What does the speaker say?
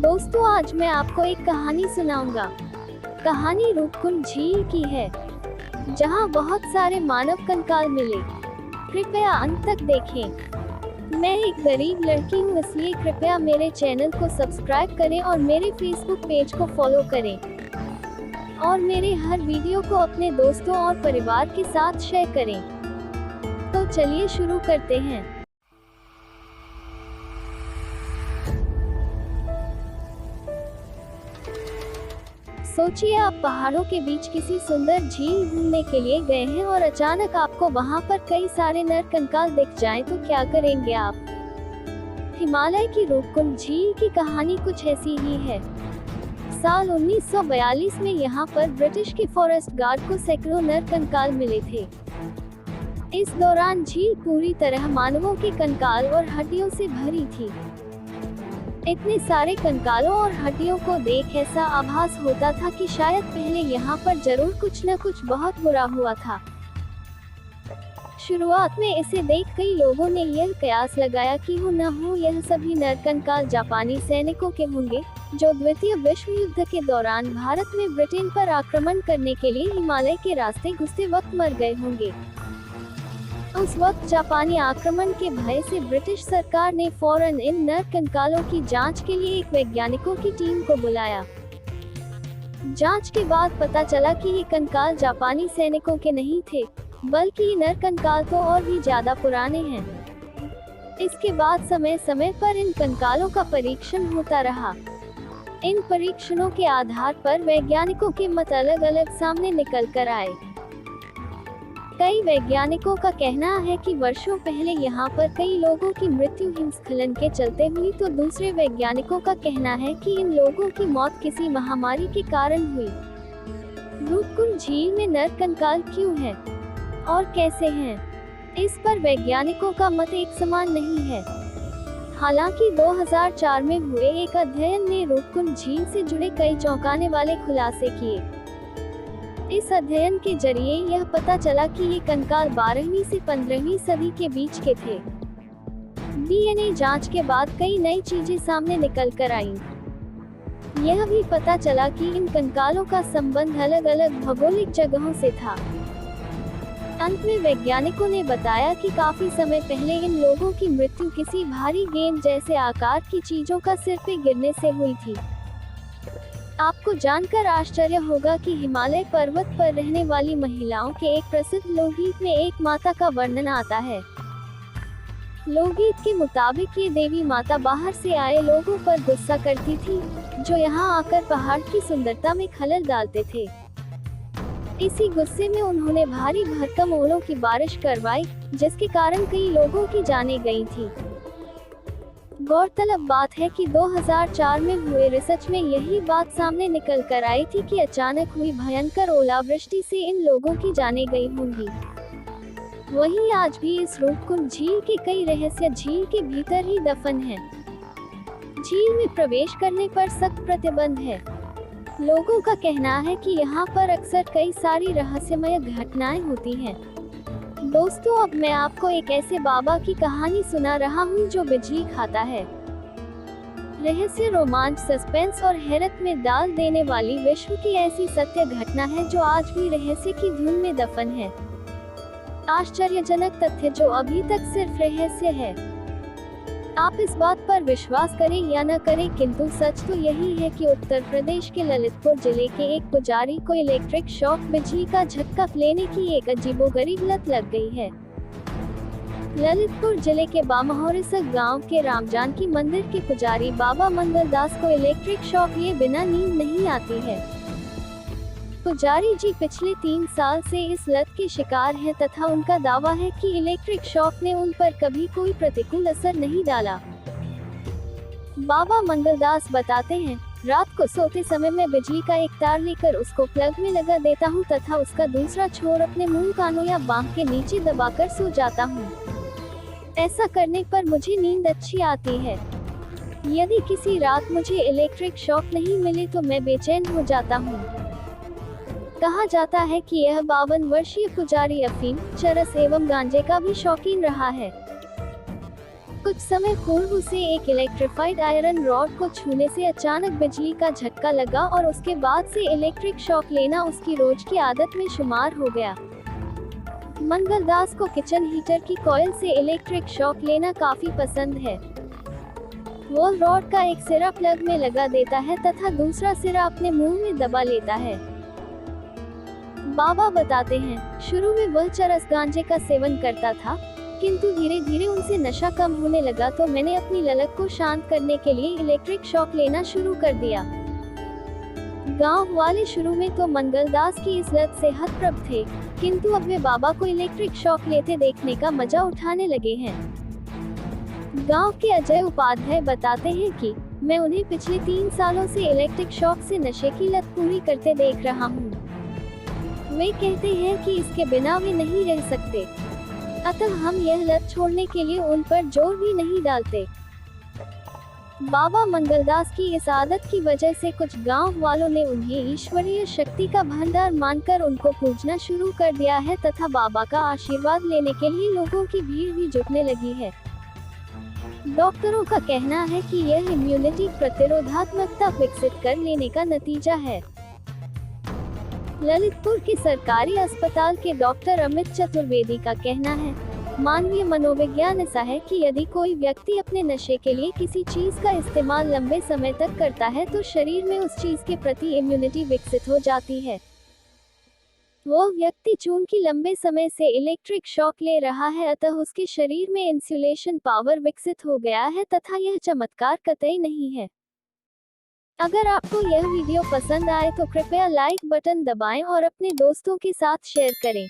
दोस्तों, आज मैं आपको एक कहानी सुनाऊंगा। कहानी रूपकुंड झील की है, जहां बहुत सारे मानव कंकाल मिले। कृपया अंत तक देखें। मैं एक गरीब लड़की हूँ, इसलिए कृपया मेरे चैनल को सब्सक्राइब करें और मेरे फेसबुक पेज को फॉलो करें और मेरे हर वीडियो को अपने दोस्तों और परिवार के साथ शेयर करें। तो चलिए शुरू करते हैं। सोचिए, आप पहाड़ों के बीच किसी सुंदर झील घूमने के लिए गए हैं और अचानक आपको वहां पर कई सारे नर कंकाल दिख जाएं, तो क्या करेंगे आप? हिमालय की रूपकुंड झील की कहानी कुछ ऐसी ही है। साल 1942 में यहाँ पर ब्रिटिश के फॉरेस्ट गार्ड को सैकड़ों नर कंकाल मिले थे। इस दौरान झील पूरी तरह मानवों के कंकाल और हड्डियों से भरी थी। इतने सारे कंकालों और हड्डियों को देख ऐसा आभास होता था कि शायद पहले यहाँ पर जरूर कुछ न कुछ बहुत बुरा हुआ था। शुरुआत में इसे देख कई लोगों ने यह कयास लगाया कि हो न हो यह सभी नर कंकाल जापानी सैनिकों के होंगे, जो द्वितीय विश्व युद्ध के दौरान भारत में ब्रिटेन पर आक्रमण करने के लिए हिमालय के रास्ते घुसते वक्त मर गए होंगे। उस वक्त जापानी आक्रमण के भय से ब्रिटिश सरकार ने फौरन इन नर कंकालों की जांच के लिए एक वैज्ञानिकों की टीम को बुलाया। जांच के बाद पता चला कि ये कंकाल जापानी सैनिकों के नहीं थे, बल्कि ये नर कंकाल तो और भी ज्यादा पुराने हैं। इसके बाद समय समय पर इन कंकालों का परीक्षण होता रहा। इन परीक्षणों के आधार पर वैज्ञानिकों के मत अलग अलग सामने निकल कर आए। कई वैज्ञानिकों का कहना है कि वर्षों पहले यहाँ पर कई लोगों की मृत्यु हिमस्खलन के चलते हुई, तो दूसरे वैज्ञानिकों का कहना है कि इन लोगों की मौत किसी महामारी के कारण हुई। रूपकुंड झील में नर कंकाल क्यों हैं और कैसे हैं, इस पर वैज्ञानिकों का मत एक समान नहीं है। हालांकि 2004 में हुए एक अध्ययन ने रूपकुंड झील से जुड़े कई चौंकाने वाले खुलासे किए। इस अध्ययन के जरिए यह पता चला कि ये कंकाल 12वीं से 15वीं सदी के बीच के थे। डीएनए जांच के बाद कई नई चीजें सामने निकल कर आईं। यह भी पता चला कि इन कंकालों का संबंध अलग अलग भौगोलिक जगहों से था। अंत में वैज्ञानिकों ने बताया कि काफी समय पहले इन लोगों की मृत्यु किसी भारी गेंद जैसे आकार की चीजों का सिर पे गिरने से हुई थी। आपको जानकर आश्चर्य होगा कि हिमालय पर्वत पर रहने वाली महिलाओं के एक प्रसिद्ध लोकगीत में एक माता का वर्णन आता है। लोकगीत के मुताबिक ये देवी माता बाहर से आए लोगों पर गुस्सा करती थी, जो यहाँ आकर पहाड़ की सुंदरता में खलल डालते थे। इसी गुस्से में उन्होंने भारी भरकम ओलों की बारिश करवाई, जिसके कारण कई लोगों की जानें गई थी। गौरतलब बात है कि 2004 में हुए रिसर्च में यही बात सामने निकल कर आई थी कि अचानक हुई भयंकर ओलावृष्टि से इन लोगों की जानें गई होंगी। वहीं आज भी इस रूपकुंड झील के कई रहस्य झील के भीतर ही दफन हैं। झील में प्रवेश करने पर सख्त प्रतिबंध है। लोगों का कहना है कि यहाँ पर अक्सर कई सारी रहस्यमय घटनाएं होती हैं। दोस्तों, अब मैं आपको एक ऐसे बाबा की कहानी सुना रहा हूँ जो बिजली खाता है। रहस्य, रोमांच, सस्पेंस और हैरत में डाल देने वाली विश्व की ऐसी सत्य घटना है जो आज भी रहस्य की धुन में दफन है। आश्चर्यजनक तथ्य जो अभी तक सिर्फ रहस्य है। आप इस बात पर विश्वास करें या न करें, किंतु सच तो यही है कि उत्तर प्रदेश के ललितपुर जिले के एक पुजारी को इलेक्ट्रिक शॉक, बिजली का झटका लेने की एक अजीबोगरीब लत लग गई है। ललितपुर जिले के बामहोरिसक गांव के रामजानकी मंदिर के पुजारी बाबा मंगलदास को इलेक्ट्रिक शॉक लिए बिना नींद नहीं आती है। पुजारी जी पिछले 3 साल से इस लत के शिकार हैं तथा उनका दावा है कि इलेक्ट्रिक शॉक ने उन पर कभी कोई प्रतिकूल असर नहीं डाला। बाबा मंगलदास बताते हैं, रात को सोते समय मैं बिजली का एक तार लेकर उसको प्लग में लगा देता हूँ तथा उसका दूसरा छोर अपने मुंह, कानों या बांह के नीचे दबाकर सो जाता हूँ। ऐसा करने पर मुझे नींद अच्छी आती है। यदि किसी रात मुझे इलेक्ट्रिक शॉक नहीं मिले तो मैं बेचैन हो जाता हूँ। कहा जाता है कि यह 52 वर्षीय पुजारी अफीम, चरस एवं गांजे का भी शौकीन रहा है। कुछ समय पूर्व उसे एक इलेक्ट्रिफाइड आयरन रॉड को छूने से अचानक बिजली का झटका लगा और उसके बाद से इलेक्ट्रिक शॉक लेना उसकी रोज की आदत में शुमार हो गया। मंगलदास को किचन हीटर की कॉइल से इलेक्ट्रिक शॉक लेना काफी पसंद है। वो रॉड का एक सिरा प्लग में लगा देता है तथा दूसरा सिरा अपने मुंह में दबा लेता है। बाबा बताते हैं, शुरू में वह चरस गांजे का सेवन करता था, किंतु धीरे धीरे उनसे नशा कम होने लगा तो मैंने अपनी ललक को शांत करने के लिए इलेक्ट्रिक शॉक लेना शुरू कर दिया। गांव वाले शुरू में तो मंगलदास की इस लत से हतप्रभ थे, किंतु अब वे बाबा को इलेक्ट्रिक शॉक लेते देखने का मजा उठाने लगे हैं। गांव के अजय उपाध्याय बताते हैं कि मैं उन्हें पिछले 3 सालों से इलेक्ट्रिक शॉक से नशे की लत पूरी करते देख रहा हूं। वे कहते हैं कि इसके बिना वे नहीं रह सकते, अतः हम यह लत छोड़ने के लिए उन पर जोर भी नहीं डालते। बाबा मंगलदास की इस आदत की वजह से कुछ गांव वालों ने उन्हें ईश्वरीय शक्ति का भंडार मानकर उनको पूजना शुरू कर दिया है तथा बाबा का आशीर्वाद लेने के लिए लोगों की भीड़ भी जुटने लगी है। डॉक्टरों का कहना है कि यह इम्यूनिटी प्रतिरोधात्मकता विकसित कर लेने का नतीजा है। ललितपुर के सरकारी अस्पताल के डॉक्टर अमित चतुर्वेदी का कहना है, मानवीय मनोविज्ञान ऐसा है कि यदि कोई व्यक्ति अपने नशे के लिए किसी चीज का इस्तेमाल लंबे समय तक करता है तो शरीर में उस चीज के प्रति इम्यूनिटी विकसित हो जाती है। वो व्यक्ति चूंकि लंबे समय से इलेक्ट्रिक शॉक ले रहा है अतः उसके शरीर में इंसुलेशन पावर विकसित हो गया है तथा यह चमत्कार कतई नहीं है। अगर आपको यह वीडियो पसंद आए तो कृपया लाइक बटन दबाएं और अपने दोस्तों के साथ शेयर करें।